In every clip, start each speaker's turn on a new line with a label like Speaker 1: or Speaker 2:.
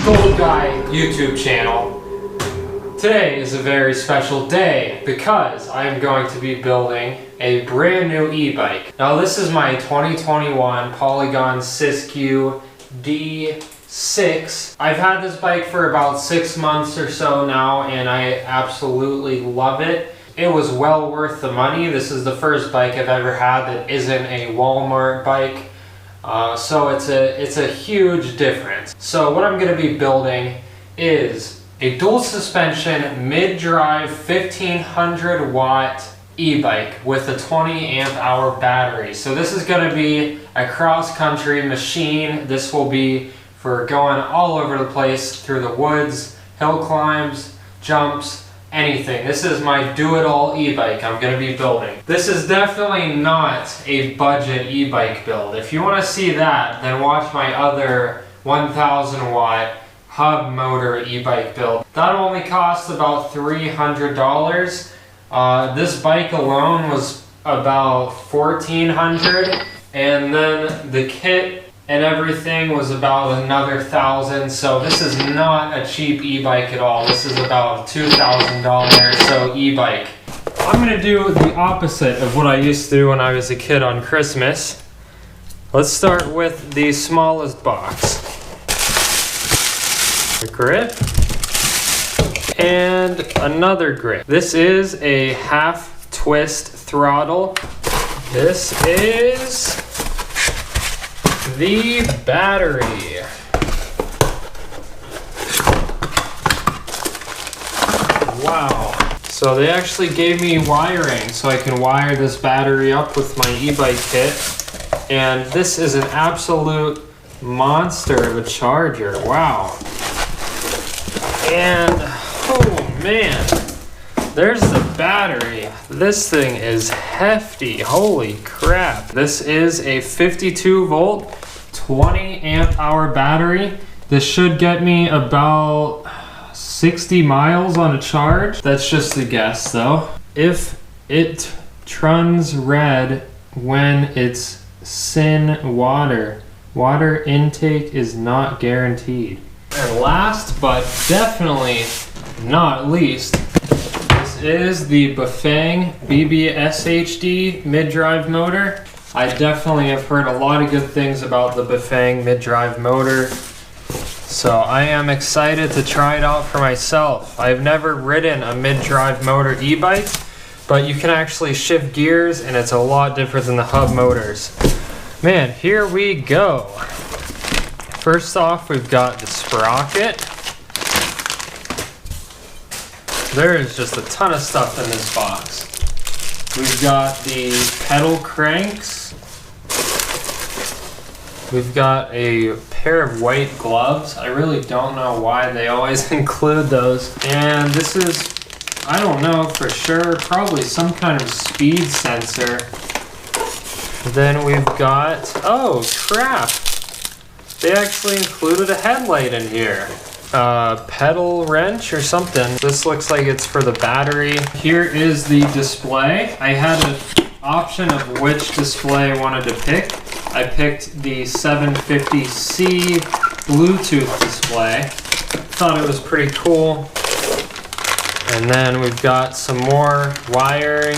Speaker 1: Gold Guy YouTube channel. Today is a very special day because I am going to be building a brand new e-bike. Now this is my 2021 Polygon Siskiyou D6. I've had this bike for about 6 months or so now and I absolutely love it. It was well worth the money. This is the first bike I've ever had that isn't a Walmart bike. So it's a huge difference. So what I'm going to be building is a dual suspension mid-drive 1500 watt e-bike with a 20 amp hour battery. So this is going to be a cross-country machine. This will be for going all over the place through the woods, hill climbs, jumps, anything. This is my do-it-all e-bike I'm going to be building. This is definitely not a budget e-bike build. If you want to see that, then watch my other 1000 watt hub motor e-bike build. That only cost about $300. This bike alone was about $1,400, and then the kit and everything was about another $1,000. So this is not a cheap e-bike at all. This is about $2,000 or so e-bike. I'm gonna do the opposite of what I used to do when I was a kid on Christmas. Let's start with the smallest box. A grip and another grip. This is a half twist throttle. This is the battery. Wow. So they actually gave me wiring so I can wire this battery up with my e-bike kit. And this is an absolute monster of a charger. Wow. And oh man, there's the battery. This thing is hefty. Holy crap. This is a 52 volt, 20 amp hour battery. This should get me about 60 miles on a charge. That's just a guess though. If it turns red when it's sin water, water intake is not guaranteed. And last but definitely not least, is the Bafang BBSHD mid-drive motor. I definitely have heard a lot of good things about the Bafang mid-drive motor, so I am excited to try it out for myself. I've never ridden a mid-drive motor e-bike, but you can actually shift gears and it's a lot different than the hub motors. Man, here we go. First off, we've got the sprocket. There is just a ton of stuff in this box. We've got the pedal cranks. We've got a pair of white gloves. I really don't know why they always include those. And this is, I don't know for sure, probably some kind of speed sensor. Then we've got, oh crap, they actually included a headlight in here. Pedal wrench or something. This looks like it's for the battery. Here is the display. I had an option of which display I wanted to pick. I picked the 750C Bluetooth display. Thought it was pretty cool. And then we've got some more wiring.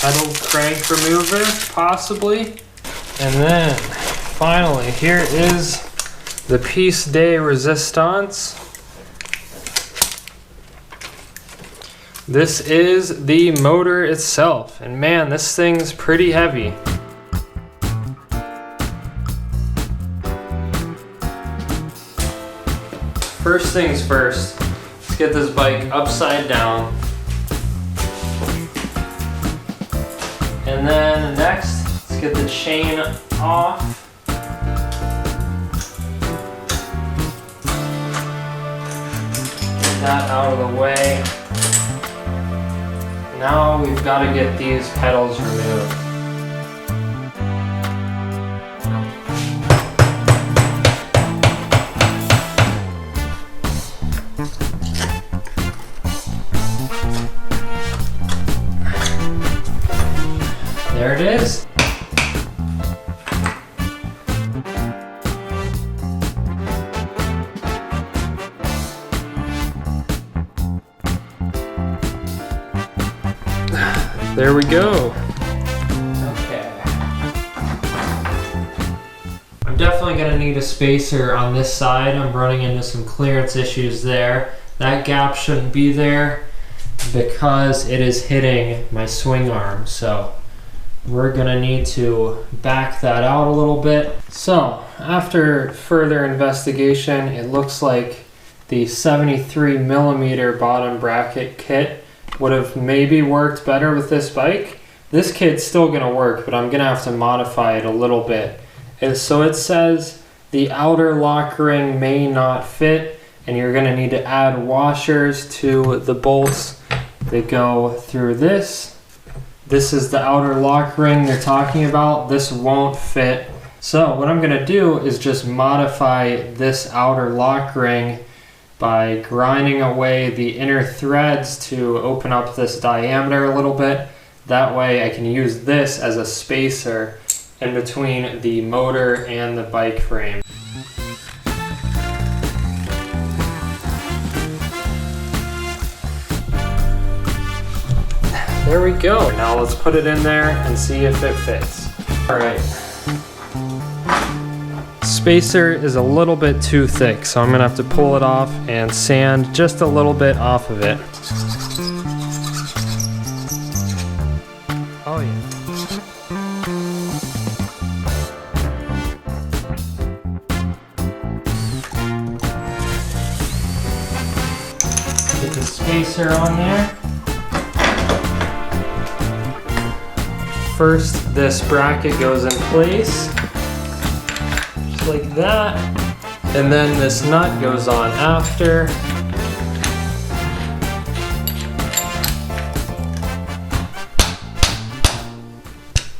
Speaker 1: Pedal crank remover, possibly. And then finally, here is the piece de resistance. This is the motor itself, and man, this thing's pretty heavy. First things first, let's get this bike upside down. And then next, let's get the chain off. That out of the way. Now we've got to get these pedals removed. There it is. There we go. Okay. I'm definitely gonna need a spacer on this side. I'm running into some clearance issues there. That gap shouldn't be there because it is hitting my swing arm. So we're gonna need to back that out a little bit. So after further investigation, it looks like the 73mm bottom bracket kit would have maybe worked better with this bike. This kit's still gonna work, but I'm gonna have to modify it a little bit. And so it says the outer lock ring may not fit, and you're gonna need to add washers to the bolts that go through this. This is the outer lock ring they're talking about. This won't fit. So what I'm gonna do is just modify this outer lock ring by grinding away the inner threads to open up this diameter a little bit. That way I can use this as a spacer in between the motor and the bike frame. There we go. Now let's put it in there and see if it fits. All right. Spacer is a little bit too thick, so I'm gonna have to pull it off and sand just a little bit off of it. Oh yeah. Get the spacer on there. First, this bracket goes in place, just like that, and then this nut goes on after.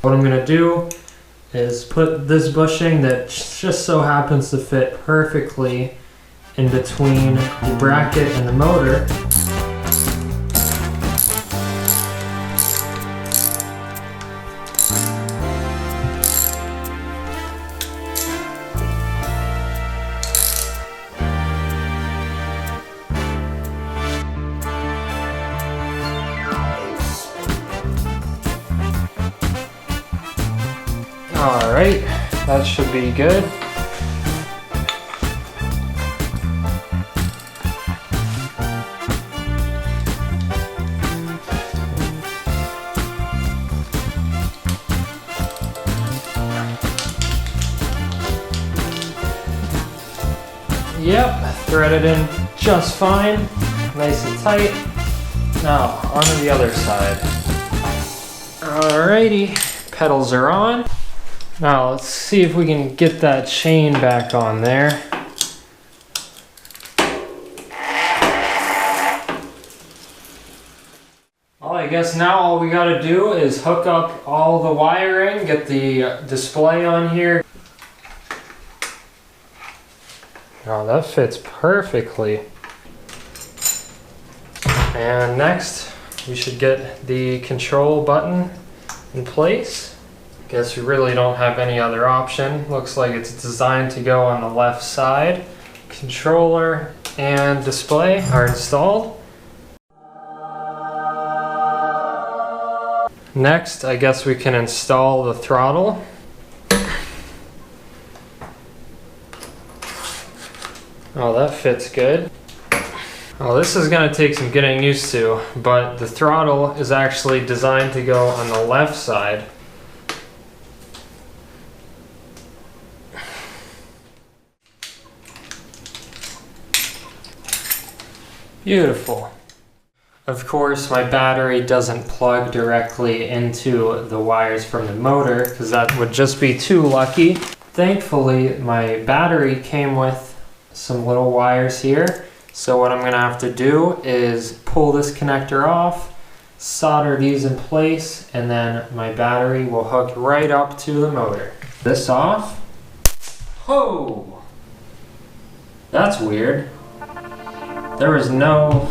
Speaker 1: What I'm gonna do is put this bushing that just so happens to fit perfectly in between the bracket and the motor. Alright, that should be good. Yep, threaded in just fine, nice and tight. Now, onto the other side. Alrighty, pedals are on. Now let's see if we can get that chain back on there. Well, I guess now all we gotta do is hook up all the wiring, get the display on here. Oh, that fits perfectly. And next, we should get the control button in place. Guess we really don't have any other option. Looks like it's designed to go on the left side. Controller and display are installed. Next, I guess we can install the throttle. Oh, that fits good. Oh, this is gonna take some getting used to, but the throttle is actually designed to go on the left side. Beautiful. Of course, my battery doesn't plug directly into the wires from the motor because that would just be too lucky. Thankfully, my battery came with some little wires here. So what I'm gonna have to do is pull this connector off, solder these in place, and then my battery will hook right up to the motor. This off. Ho! That's weird. There was no,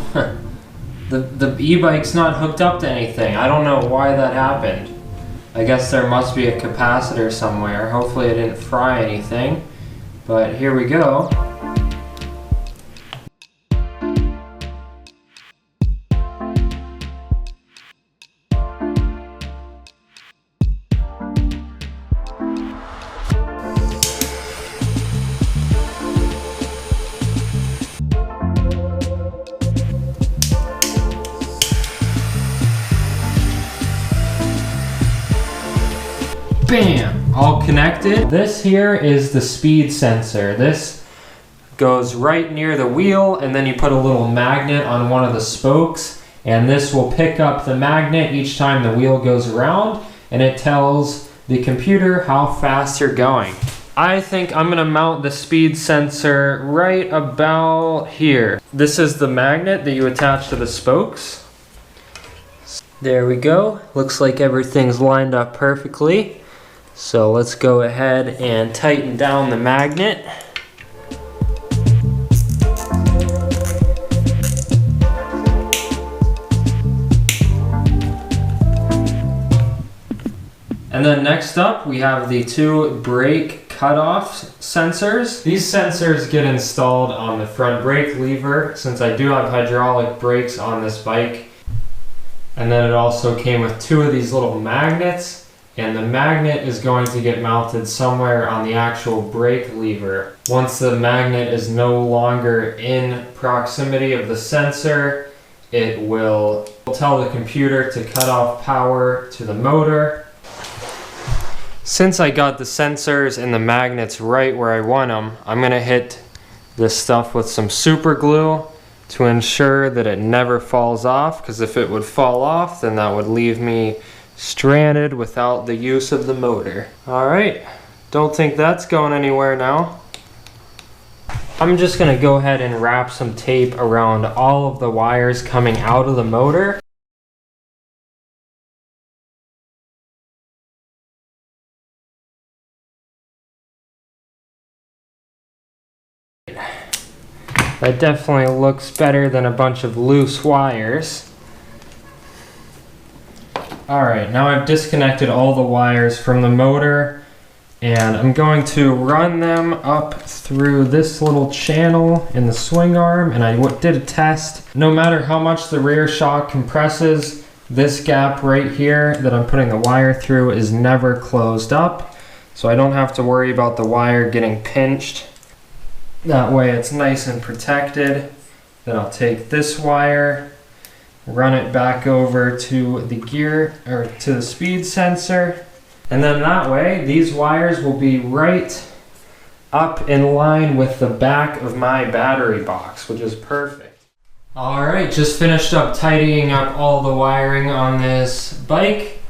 Speaker 1: the e-bike's not hooked up to anything. I don't know why that happened. I guess there must be a capacitor somewhere. Hopefully I didn't fry anything, but here we go. Bam! All connected. This here is the speed sensor. This goes right near the wheel, and then you put a little magnet on one of the spokes, and this will pick up the magnet each time the wheel goes around, and it tells the computer how fast you're going. I think I'm gonna mount the speed sensor right about here. This is the magnet that you attach to the spokes. There we go. Looks like everything's lined up perfectly. So let's go ahead and tighten down the magnet. And then next up, we have the two brake cutoff sensors. These sensors get installed on the front brake lever, since I do have hydraulic brakes on this bike. And then it also came with two of these little magnets, and the magnet is going to get mounted somewhere on the actual brake lever. Once the magnet is no longer in proximity of the sensor, it will tell the computer to cut off power to the motor. Since I got the sensors and the magnets right where I want them, I'm gonna hit this stuff with some super glue to ensure that it never falls off, because if it would fall off, then that would leave me stranded without the use of the motor. All right, don't think that's going anywhere now. I'm just gonna go ahead and wrap some tape around all of the wires coming out of the motor. That definitely looks better than a bunch of loose wires. Alright, now I've disconnected all the wires from the motor, and I'm going to run them up through this little channel in the swing arm, and I did a test. No matter how much the rear shock compresses, this gap right here that I'm putting the wire through is never closed up, so I don't have to worry about the wire getting pinched. That way it's nice and protected. Then I'll take this wire, run it back over to the gear, or to the speed sensor. And then that way, these wires will be right up in line with the back of my battery box, which is perfect. All right, just finished up tidying up all the wiring on this bike.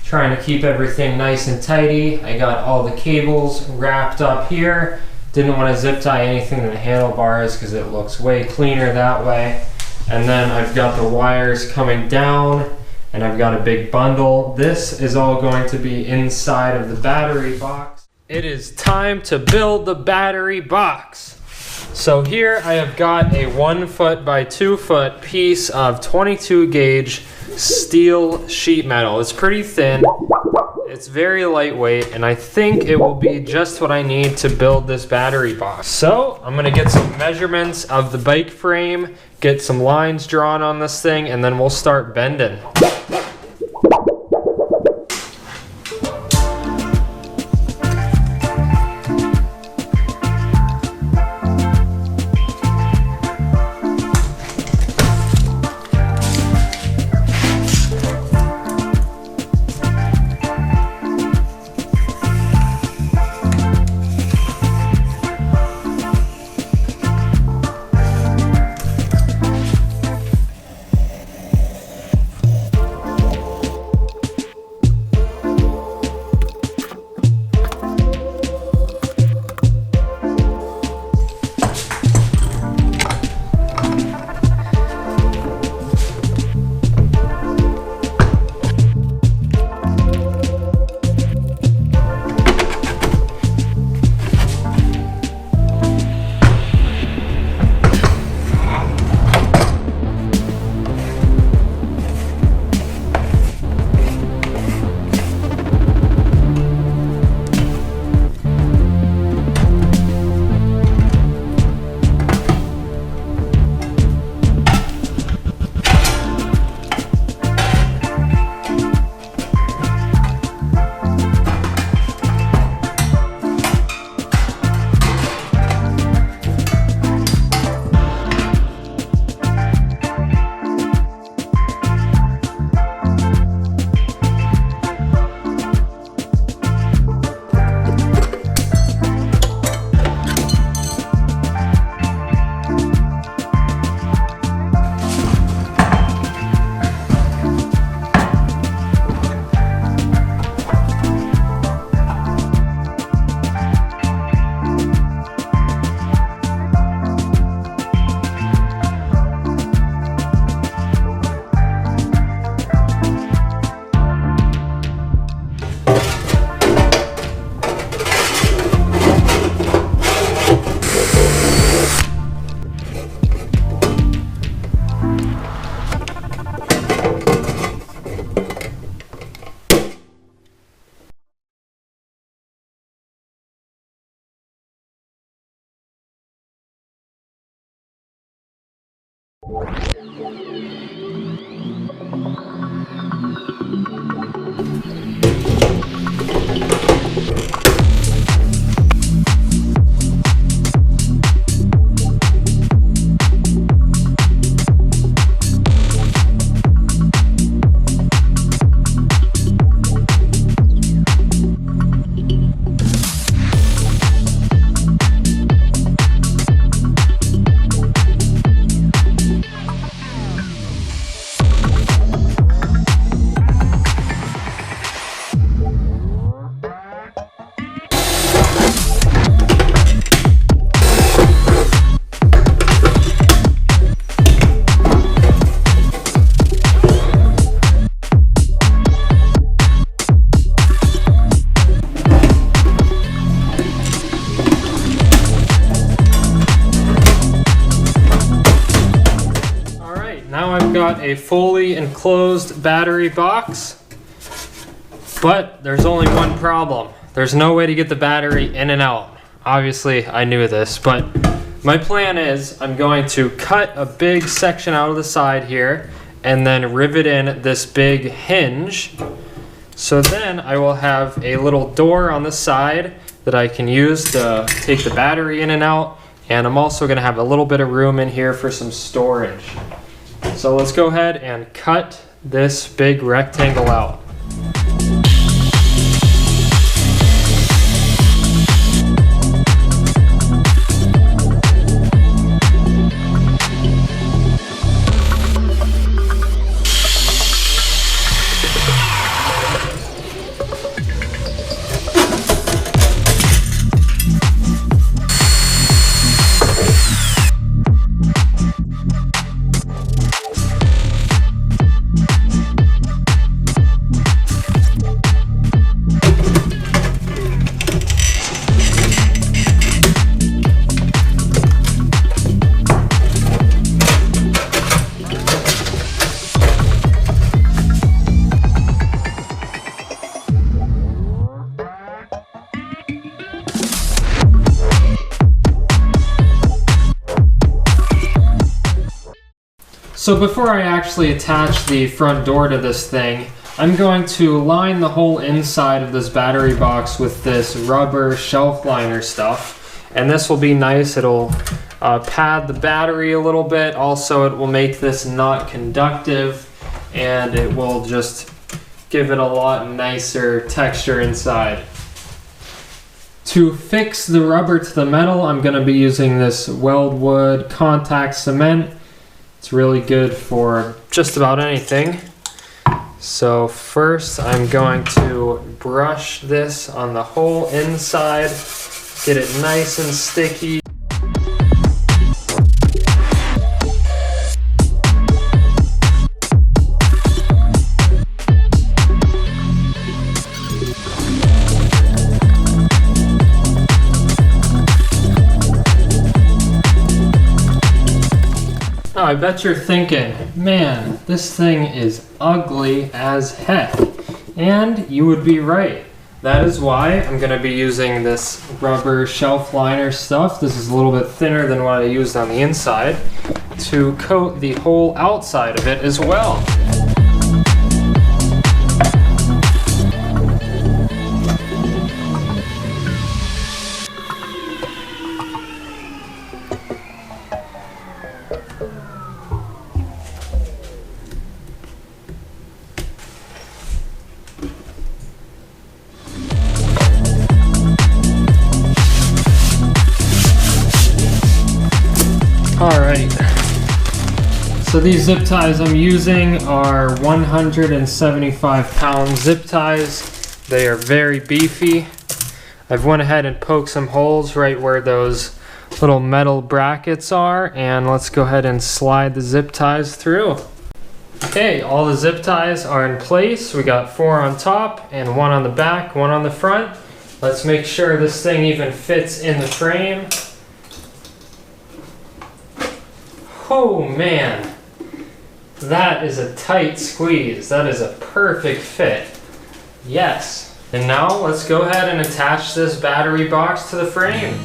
Speaker 1: Trying to keep everything nice and tidy. I got all the cables wrapped up here. Didn't want to zip tie anything to the handlebars because it looks way cleaner that way. And then I've got the wires coming down, and I've got a big bundle. This is all going to be inside of the battery box. It is time to build the battery box. So here I have got a 1 foot by 2 foot piece of 22 gauge steel sheet metal. It's pretty thin. It's very lightweight, and I think it will be just what I need to build this battery box. So I'm gonna get some measurements of the bike frame, get some lines drawn on this thing, and then we'll start bending. Now I've got a fully enclosed battery box, but there's only one problem. There's no way to get the battery in and out. Obviously, I knew this, but my plan is I'm going to cut a big section out of the side here and then rivet in this big hinge. So then I will have a little door on the side that I can use to take the battery in and out. And I'm also gonna have a little bit of room in here for some storage. So let's go ahead and cut this big rectangle out. So before I actually attach the front door to this thing, I'm going to line the whole inside of this battery box with this rubber shelf liner stuff. And this will be nice. It'll pad the battery a little bit. Also, it will make this not conductive, and it will just give it a lot nicer texture inside. To fix the rubber to the metal, I'm going to be using this Weldwood contact cement. It's really good for just about anything. So first I'm going to brush this on the whole inside, get it nice and sticky. Now, I bet you're thinking, man, this thing is ugly as heck. And you would be right. That is why I'm going to be using this rubber shelf liner stuff. This is a little bit thinner than what I used on the inside to coat the whole outside of it as well. Alright, so these zip ties I'm using are 175-pound zip ties. They are very beefy. I've went ahead and poked some holes right where those little metal brackets are, and let's go ahead and slide the zip ties through. Okay, all the zip ties are in place. We got 4 on top and 1 on the back, 1 on the front. Let's make sure this thing even fits in the frame. Oh man, that is a tight squeeze. That is a perfect fit. Yes. And now let's go ahead and attach this battery box to the frame.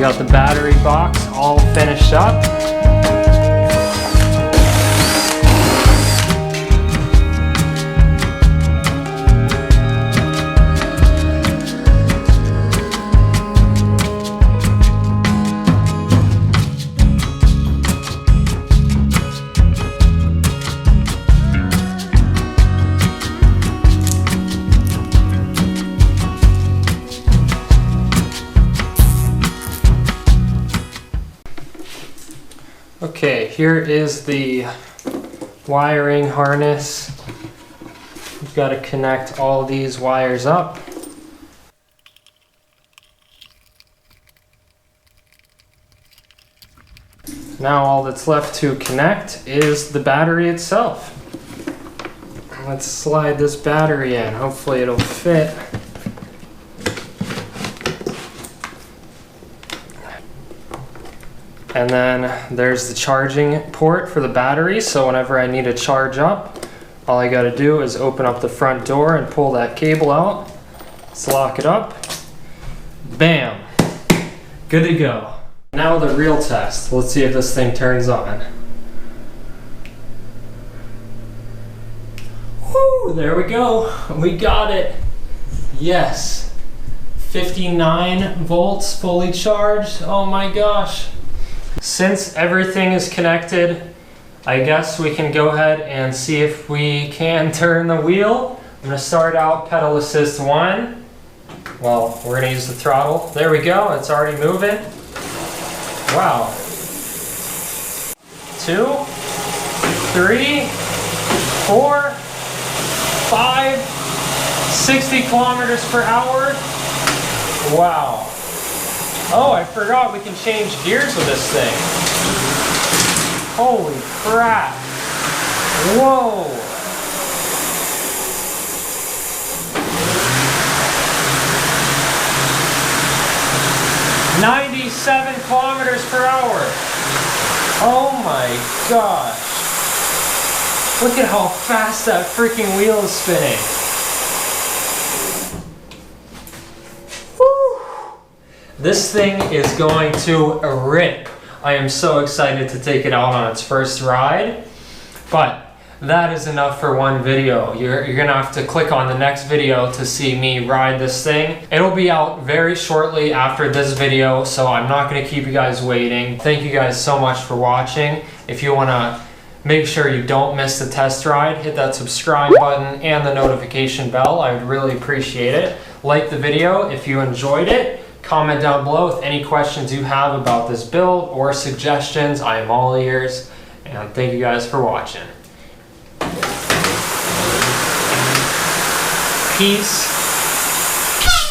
Speaker 1: got the battery box all finished up. Okay, here is the wiring harness. You've got to connect all these wires up. Now all that's left to connect is the battery itself. Let's slide this battery in. Hopefully it'll fit. And then there's the charging port for the battery, so whenever I need to charge up, all I gotta do is open up the front door and pull that cable out. Let's lock it up. Bam! Good to go. Now the real test. Let's see if this thing turns on. Woo! There we go. We got it. Yes. 59 volts fully charged. Oh my gosh. Since everything is connected, I guess we can go ahead and see if we can turn the wheel. I'm going to start out pedal assist 1. Well, we're going to use the throttle. There we go, it's already moving. Wow. 2, 3, 4, 5, 60 kilometers per hour. Wow. Oh, I forgot we can change gears with this thing. Holy crap. Whoa. "97 kilometers per hour. Oh my gosh. Look at how fast that freaking wheel is spinning. This thing is going to rip. I am so excited to take it out on its first ride. But that is enough for one video. You're gonna have to click on the next video to see me ride this thing. It'll be out very shortly after this video, so I'm not gonna keep you guys waiting. Thank you guys so much for watching. If you wanna make sure you don't miss the test ride, hit that subscribe button and the notification bell. I would really appreciate it. Like the video if you enjoyed it. Comment down below with any questions you have about this build or suggestions. I am all ears, and thank you guys for watching. Peace.